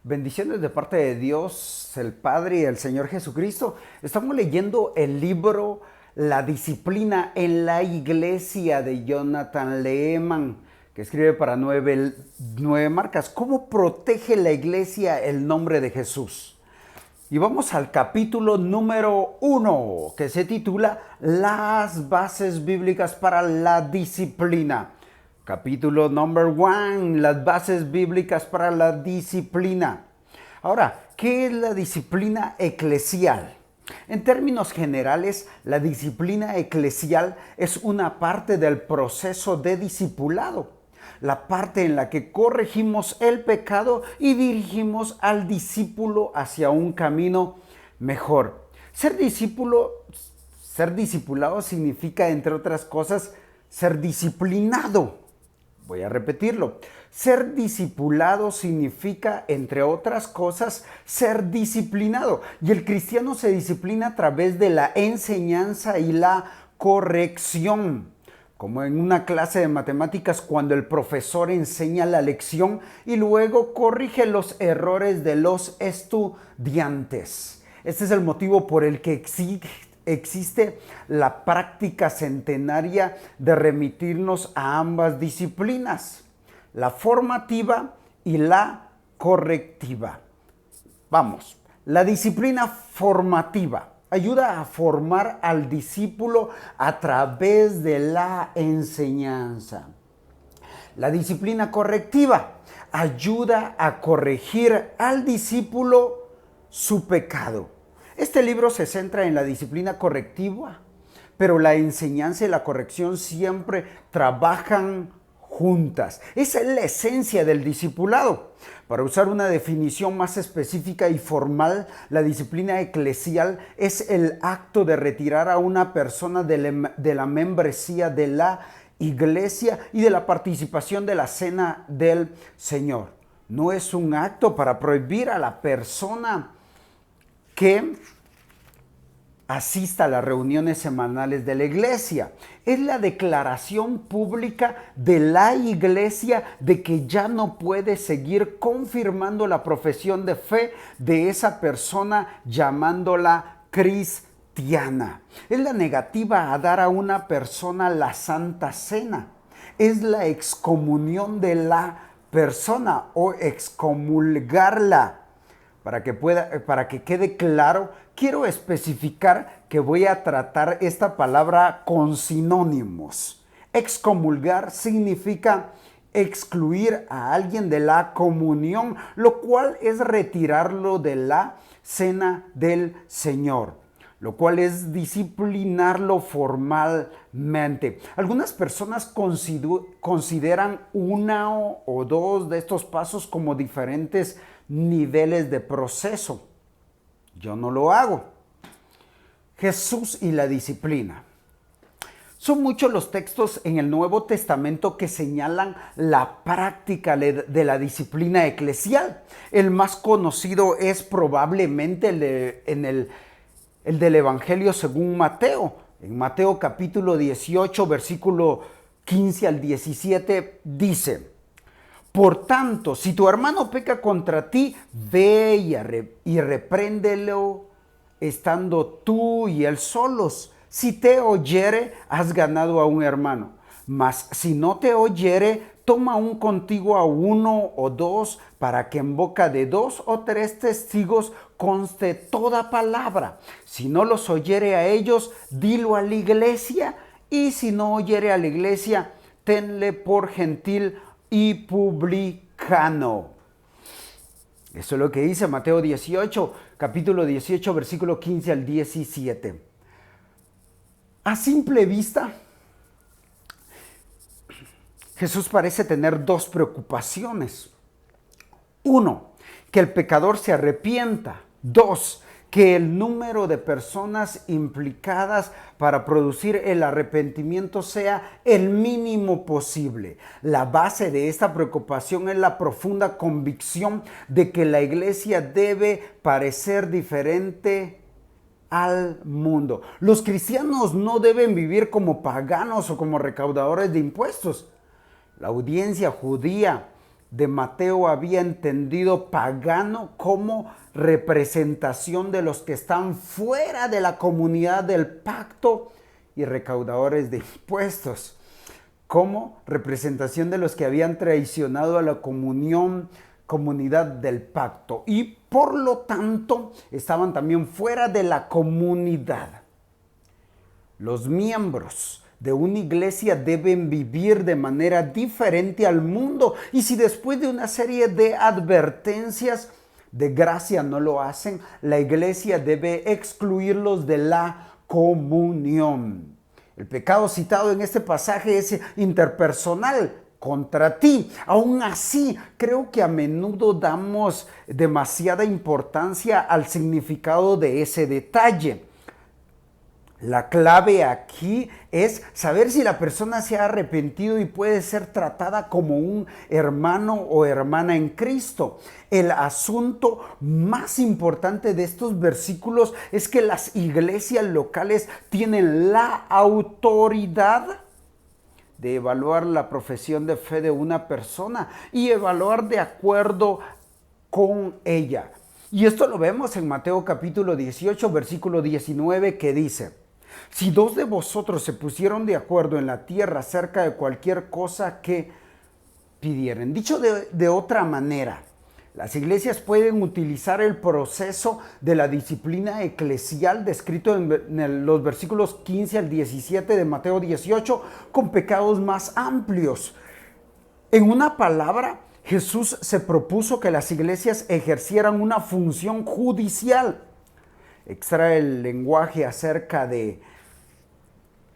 Bendiciones de parte de Dios, el Padre y el Señor Jesucristo. Estamos leyendo el libro La disciplina en la iglesia de Jonathan Leeman, que escribe para nueve marcas. ¿Cómo protege la iglesia el nombre de Jesús? Y vamos al capítulo número 1, que se titula Las bases bíblicas para la disciplina. Capítulo number 1, las bases bíblicas para la disciplina. Ahora, ¿qué es la disciplina eclesial? En términos generales, la disciplina eclesial es una parte del proceso de discipulado, la parte en la que corregimos el pecado y dirigimos al discípulo hacia un camino mejor. Ser discipulado significa, entre otras cosas, ser disciplinado. Voy a repetirlo. Ser discipulado significa, entre otras cosas, ser disciplinado. Y el cristiano se disciplina a través de la enseñanza y la corrección. Como en una clase de matemáticas cuando el profesor enseña la lección y luego corrige los errores de los estudiantes. Este es el motivo por el que existe la práctica centenaria de remitirnos a ambas disciplinas, la formativa y la correctiva. Vamos, la disciplina formativa ayuda a formar al discípulo a través de la enseñanza. La disciplina correctiva ayuda a corregir al discípulo su pecado. Este libro se centra en la disciplina correctiva, pero la enseñanza y la corrección siempre trabajan juntas. Esa es la esencia del discipulado. Para usar una definición más específica y formal, la disciplina eclesial es el acto de retirar a una persona de la membresía de la iglesia y de la participación de la cena del Señor. No es un acto para prohibir a la persona que asista a las reuniones semanales de la iglesia. Es la declaración pública de la iglesia de que ya no puede seguir confirmando la profesión de fe de esa persona llamándola cristiana. Es la negativa a dar a una persona la Santa Cena. Es la excomunión de la persona o excomulgarla. Para que quede claro, quiero especificar que voy a tratar esta palabra con sinónimos. Excomulgar significa excluir a alguien de la comunión, lo cual es retirarlo de la cena del Señor, lo cual es disciplinarlo formalmente. Algunas personas consideran uno o dos de estos pasos como diferentes niveles de proceso. Yo no lo hago. Jesús y la disciplina. Son muchos los textos en el Nuevo Testamento que señalan la práctica de la disciplina eclesial. El más conocido es probablemente el del Evangelio según Mateo. En Mateo capítulo 18, versículo 15 al 17 dice: por tanto, si tu hermano peca contra ti, ve y repréndelo estando tú y él solos. Si te oyere, has ganado a un hermano. Mas si no te oyere, toma aún contigo a uno o dos, para que en boca de dos o tres testigos conste toda palabra. Si no los oyere a ellos, dilo a la iglesia, y si no oyere a la iglesia, tenle por gentil y publicano. Eso es lo que dice Mateo 18, capítulo 18, versículo 15 al 17. A simple vista, Jesús parece tener dos preocupaciones. Uno, que el pecador se arrepienta. Dos, que el número de personas implicadas para producir el arrepentimiento sea el mínimo posible. La base de esta preocupación es la profunda convicción de que la iglesia debe parecer diferente al mundo. Los cristianos no deben vivir como paganos o como recaudadores de impuestos. La audiencia judía de Mateo había entendido pagano como representación de los que están fuera de la comunidad del pacto y recaudadores de impuestos, como representación de los que habían traicionado a la comunidad del pacto y por lo tanto estaban también fuera de la comunidad. Los miembros de una iglesia deben vivir de manera diferente al mundo, y si después de una serie de advertencias de gracia no lo hacen, la iglesia debe excluirlos de la comunión. El pecado citado en este pasaje es interpersonal, contra ti. Aún así, creo que a menudo damos demasiada importancia al significado de ese detalle. La clave aquí es saber si la persona se ha arrepentido y puede ser tratada como un hermano o hermana en Cristo. El asunto más importante de estos versículos es que las iglesias locales tienen la autoridad de evaluar la profesión de fe de una persona y evaluar de acuerdo con ella. Y esto lo vemos en Mateo capítulo 18, versículo 19, que dice: si dos de vosotros se pusieron de acuerdo en la tierra acerca de cualquier cosa que pidieren. Dicho de otra manera, las iglesias pueden utilizar el proceso de la disciplina eclesial descrito en los versículos 15 al 17 de Mateo 18 con pecados más amplios. En una palabra, Jesús se propuso que las iglesias ejercieran una función judicial. Extrae el lenguaje acerca de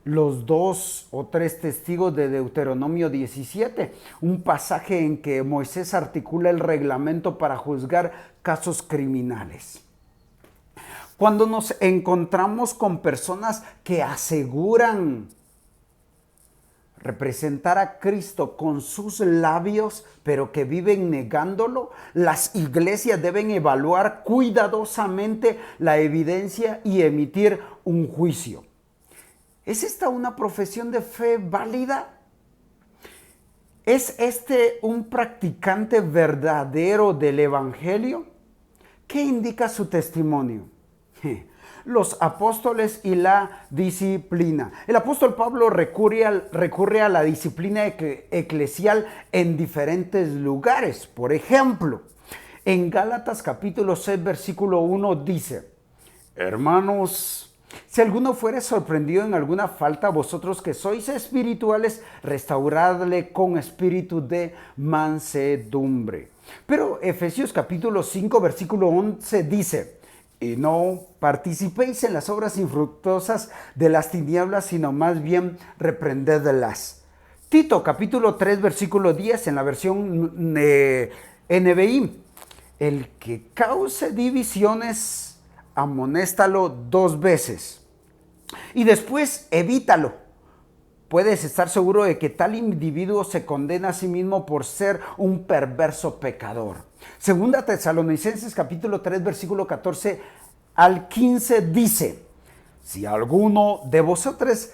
los 2 o 3 testigos de Deuteronomio 17, un pasaje en que Moisés articula el reglamento para juzgar casos criminales. Cuando nos encontramos con personas que aseguran representar a Cristo con sus labios, pero que viven negándolo, las iglesias deben evaluar cuidadosamente la evidencia y emitir un juicio. ¿Es esta una profesión de fe válida? ¿Es este un practicante verdadero del Evangelio? ¿Qué indica su testimonio? Los apóstoles y la disciplina. El apóstol Pablo recurre a la disciplina eclesial en diferentes lugares. Por ejemplo, en Gálatas capítulo 6, versículo 1 dice: hermanos, si alguno fuere sorprendido en alguna falta, vosotros que sois espirituales, restauradle con espíritu de mansedumbre. Pero Efesios capítulo 5, versículo 11 dice: y no participéis en las obras infructuosas de las tinieblas, sino más bien reprendedlas. Tito capítulo 3, versículo 10 en la versión NBI: el que cause divisiones, amonéstalo 2 veces y después evítalo. Puedes estar seguro de que tal individuo se condena a sí mismo por ser un perverso pecador. Segunda Tesalonicenses capítulo 3, versículo 14 al 15 dice: si alguno de vosotros,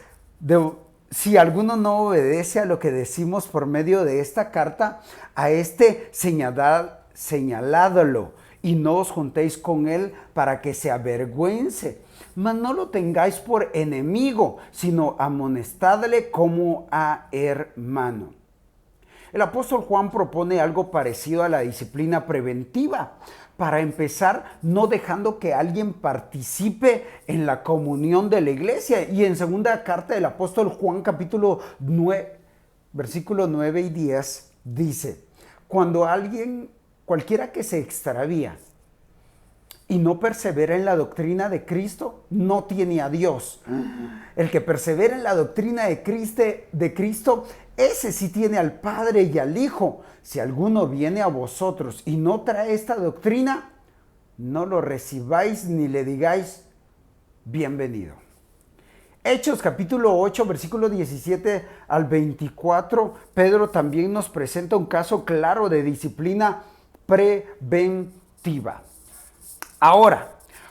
si alguno no obedece a lo que decimos por medio de esta carta, a este señaladlo y no os juntéis con él para que se avergüence. Mas no lo tengáis por enemigo, sino amonestadle como a hermano. El apóstol Juan propone algo parecido a la disciplina preventiva. Para empezar, no dejando que alguien participe en la comunión de la iglesia. Y en segunda carta del apóstol Juan, capítulo 9, versículos 9 y 10, dice: cualquiera que se extravía y no persevera en la doctrina de Cristo, no tiene a Dios. El que persevera en la doctrina de Cristo, ese sí tiene al Padre y al Hijo. Si alguno viene a vosotros y no trae esta doctrina, no lo recibáis ni le digáis bienvenido. Hechos capítulo 8, versículo 17 al 24, Pedro también nos presenta un caso claro de disciplina preventiva. Ahora,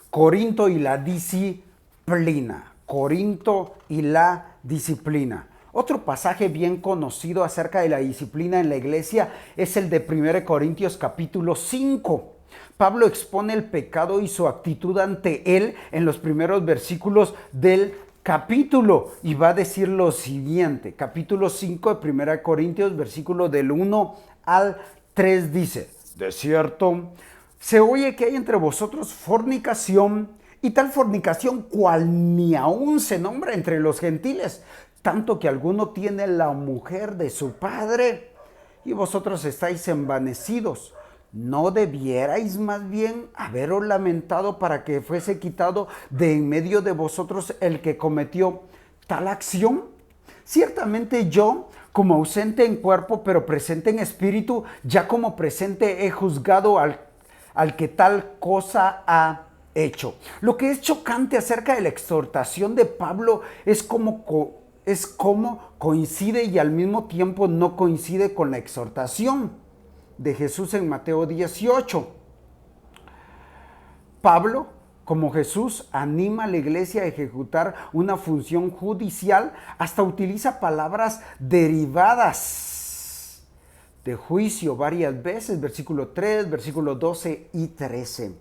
Corinto y la disciplina. Corinto y la disciplina. Otro pasaje bien conocido acerca de la disciplina en la iglesia es el de 1 Corintios capítulo 5. Pablo expone el pecado y su actitud ante él en los primeros versículos del capítulo y va a decir lo siguiente. Capítulo 5 de 1 Corintios, versículo del 1 al 3 dice: de cierto, se oye que hay entre vosotros fornicación, y tal fornicación cual ni aún se nombra entre los gentiles, tanto que alguno tiene la mujer de su padre, y vosotros estáis envanecidos. ¿No debierais más bien haberos lamentado para que fuese quitado de en medio de vosotros el que cometió tal acción? Ciertamente yo, como ausente en cuerpo, pero presente en espíritu, ya como presente he juzgado al que tal cosa ha hecho. Lo que es chocante acerca de la exhortación de Pablo es cómo coincide y al mismo tiempo no coincide con la exhortación de Jesús en Mateo 18. Pablo, como Jesús, anima a la iglesia a ejecutar una función judicial, hasta utiliza palabras derivadas de juicio varias veces, versículo 3, versículo 12 y 13.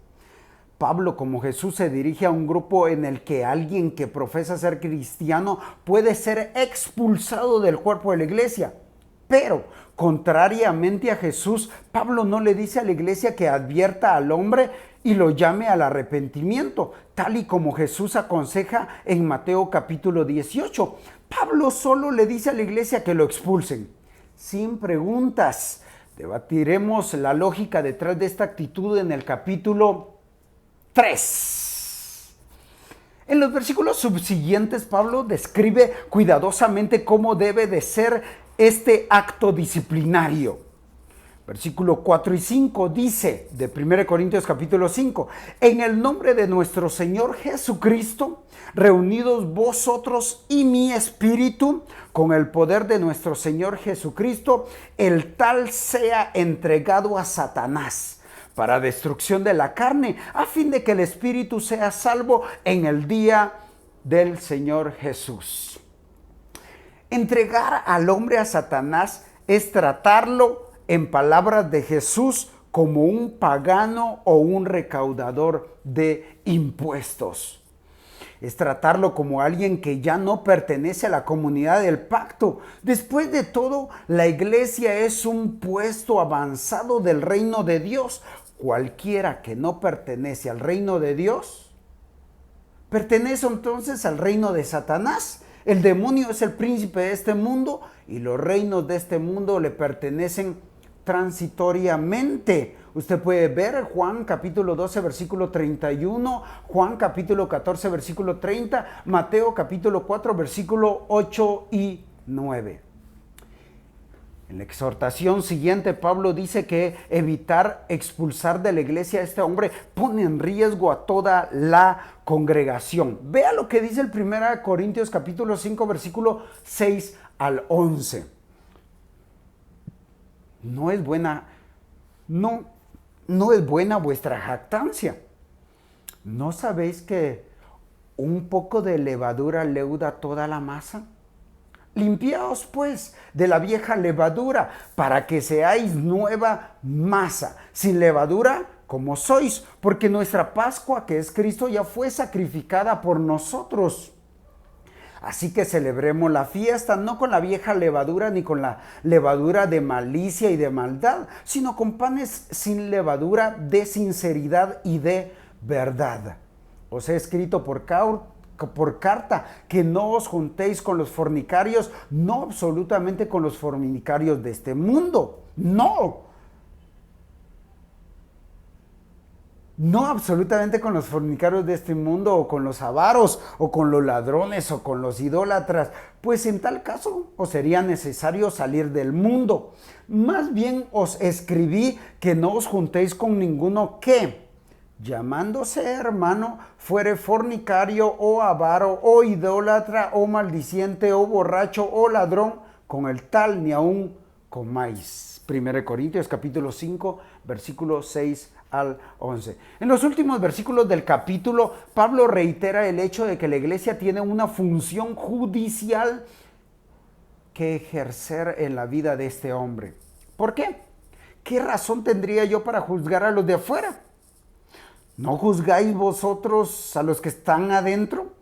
Pablo, como Jesús, se dirige a un grupo en el que alguien que profesa ser cristiano puede ser expulsado del cuerpo de la iglesia. Pero, contrariamente a Jesús, Pablo no le dice a la iglesia que advierta al hombre y lo llame al arrepentimiento, tal y como Jesús aconseja en Mateo capítulo 18. Pablo solo le dice a la iglesia que lo expulsen, sin preguntas. Debatiremos la lógica detrás de esta actitud en el capítulo 3. En los versículos subsiguientes, Pablo describe cuidadosamente cómo debe de ser este acto disciplinario. Versículo 4 y 5 dice de 1 Corintios capítulo 5: en el nombre de nuestro Señor Jesucristo, reunidos vosotros y mi espíritu, con el poder de nuestro Señor Jesucristo, el tal sea entregado a Satanás para destrucción de la carne, a fin de que el espíritu sea salvo en el día del Señor Jesús. Entregar al hombre a Satanás es tratarlo, en palabras de Jesús, como un pagano o un recaudador de impuestos. Es tratarlo como alguien que ya no pertenece a la comunidad del pacto. Después de todo, la iglesia es un puesto avanzado del reino de Dios. Cualquiera que no pertenece al reino de Dios, pertenece entonces al reino de Satanás. El demonio es el príncipe de este mundo y los reinos de este mundo le pertenecen transitoriamente. Usted puede ver Juan capítulo 12 versículo 31, Juan capítulo 14 versículo 30, Mateo capítulo 4 versículo 8 y 9. En la exhortación siguiente, Pablo dice que evitar expulsar de la iglesia a este hombre pone en riesgo a toda la congregación. Vea lo que dice el 1 Corintios capítulo 5, versículo 6 al 11. No es buena vuestra jactancia. ¿No sabéis que un poco de levadura leuda toda la masa? Limpiaos pues de la vieja levadura, para que seáis nueva masa, sin levadura como sois, porque nuestra Pascua, que es Cristo, ya fue sacrificada por nosotros. Así que celebremos la fiesta no con la vieja levadura ni con la levadura de malicia y de maldad, sino con panes sin levadura de sinceridad y de verdad. Os he escrito por carta que no os juntéis con los fornicarios, no absolutamente con los fornicarios de este mundo, no absolutamente con los fornicarios de este mundo, o con los avaros, o con los ladrones, o con los idólatras, pues en tal caso os sería necesario salir del mundo. Más bien os escribí que no os juntéis con ninguno que, llamándose hermano, fuere fornicario, o avaro, o idólatra, o maldiciente, o borracho, o ladrón, con el tal ni aún comáis. 1 Corintios capítulo 5, versículo 6 al 11. En los últimos versículos del capítulo, Pablo reitera el hecho de que la iglesia tiene una función judicial que ejercer en la vida de este hombre. ¿Por qué? ¿Qué razón tendría yo para juzgar a los de afuera? ¿No juzgáis vosotros a los que están adentro?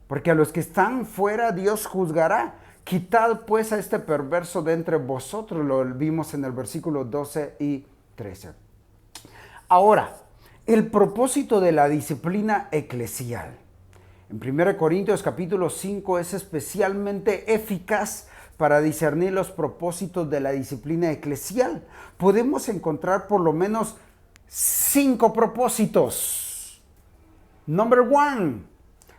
Porque a los que están fuera Dios juzgará. Quitad pues a este perverso de entre vosotros. Lo vimos en el versículo 12 y 13. Ahora, el propósito de la disciplina eclesial. En 1 Corintios capítulo 5 es especialmente eficaz para discernir los propósitos de la disciplina eclesial. Podemos encontrar por lo menos 5 propósitos. Number 1.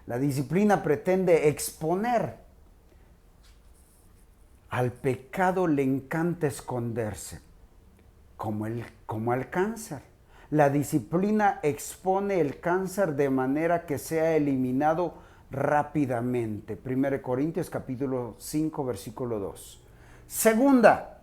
La disciplina pretende exponer. Al pecado le encanta esconderse, como al cáncer. La disciplina expone el cáncer de manera que sea eliminado rápidamente. 1 Corintios capítulo 5, versículo 2. Segunda,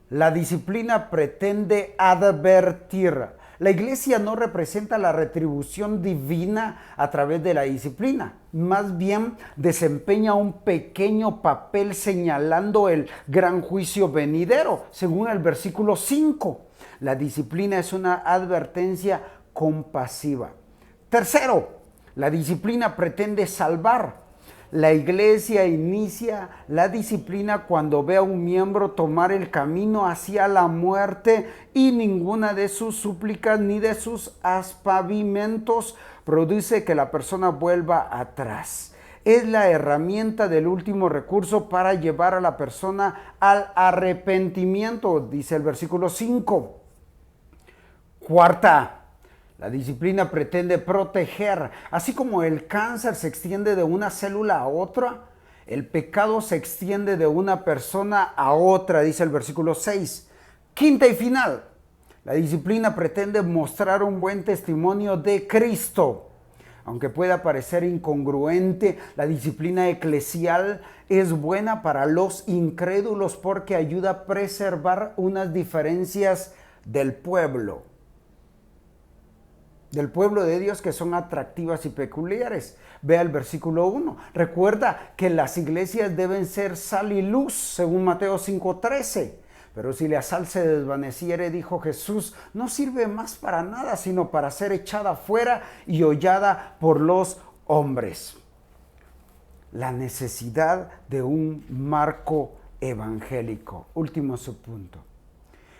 la disciplina pretende advertir. La iglesia no representa la retribución divina a través de la disciplina. Más bien desempeña un pequeño papel señalando el gran juicio venidero, según el versículo 5. La disciplina es una advertencia compasiva. Tercero, la disciplina pretende salvar. La iglesia inicia la disciplina cuando ve a un miembro tomar el camino hacia la muerte y ninguna de sus súplicas ni de sus aspavimentos produce que la persona vuelva atrás. Es la herramienta del último recurso para llevar a la persona al arrepentimiento, dice el versículo 5. Cuarta, la disciplina pretende proteger. Así como el cáncer se extiende de una célula a otra, el pecado se extiende de una persona a otra, dice el versículo 6. Quinta y final, la disciplina pretende mostrar un buen testimonio de Cristo. Aunque pueda parecer incongruente, la disciplina eclesial es buena para los incrédulos porque ayuda a preservar unas diferencias del pueblo de Dios que son atractivas y peculiares. Vea el versículo 1. Recuerda que las iglesias deben ser sal y luz, según Mateo 5:13. Pero si la sal se desvaneciere, dijo Jesús, no sirve más para nada, sino para ser echada fuera y hollada por los hombres. La necesidad de un marco evangélico. Último subpunto.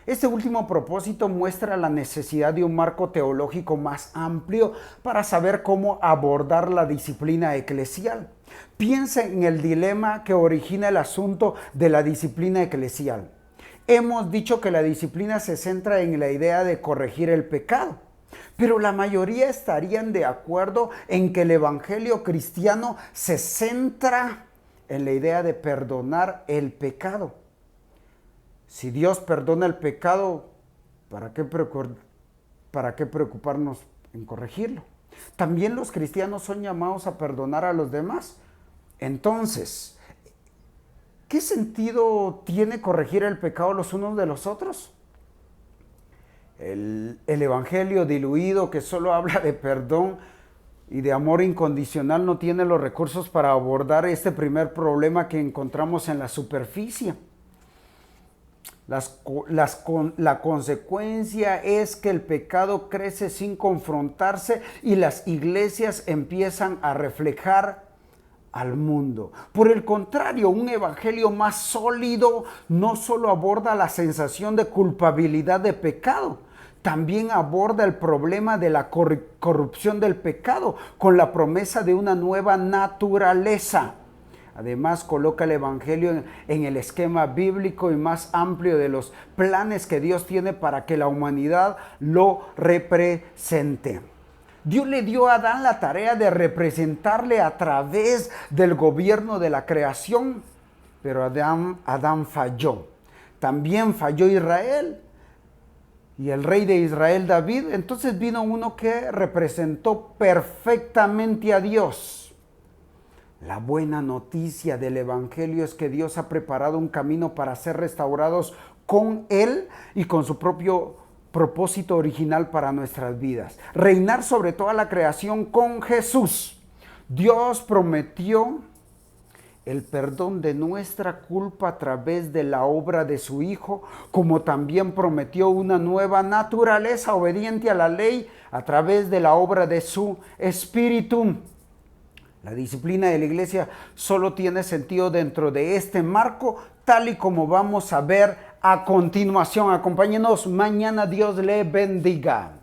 Este último propósito muestra la necesidad de un marco teológico más amplio para saber cómo abordar la disciplina eclesial. Piensa en el dilema que origina el asunto de la disciplina eclesial. Hemos dicho que la disciplina se centra en la idea de corregir el pecado, pero la mayoría estarían de acuerdo en que el evangelio cristiano se centra en la idea de perdonar el pecado. Si Dios perdona el pecado, ¿para qué preocuparnos en corregirlo? También los cristianos son llamados a perdonar a los demás. Entonces, ¿qué sentido tiene corregir el pecado los unos de los otros? El evangelio diluido que solo habla de perdón y de amor incondicional no tiene los recursos para abordar este primer problema que encontramos en la superficie. La consecuencia es que el pecado crece sin confrontarse y las iglesias empiezan a reflejar al mundo. Por el contrario, un evangelio más sólido no solo aborda la sensación de culpabilidad de pecado, también aborda el problema de la corrupción del pecado con la promesa de una nueva naturaleza. Además, coloca el evangelio en el esquema bíblico y más amplio de los planes que Dios tiene para que la humanidad lo represente. Dios le dio a Adán la tarea de representarle a través del gobierno de la creación, pero Adán falló. También falló Israel y el rey de Israel, David. Entonces vino uno que representó perfectamente a Dios. La buena noticia del evangelio es que Dios ha preparado un camino para ser restaurados con Él y con su propio propósito original para nuestras vidas. Reinar sobre toda la creación con Jesús. Dios prometió el perdón de nuestra culpa a través de la obra de su Hijo, como también prometió una nueva naturaleza obediente a la ley a través de la obra de su Espíritu. La disciplina de la iglesia solo tiene sentido dentro de este marco, tal y como vamos a ver a continuación. Acompáñenos mañana. Dios le bendiga.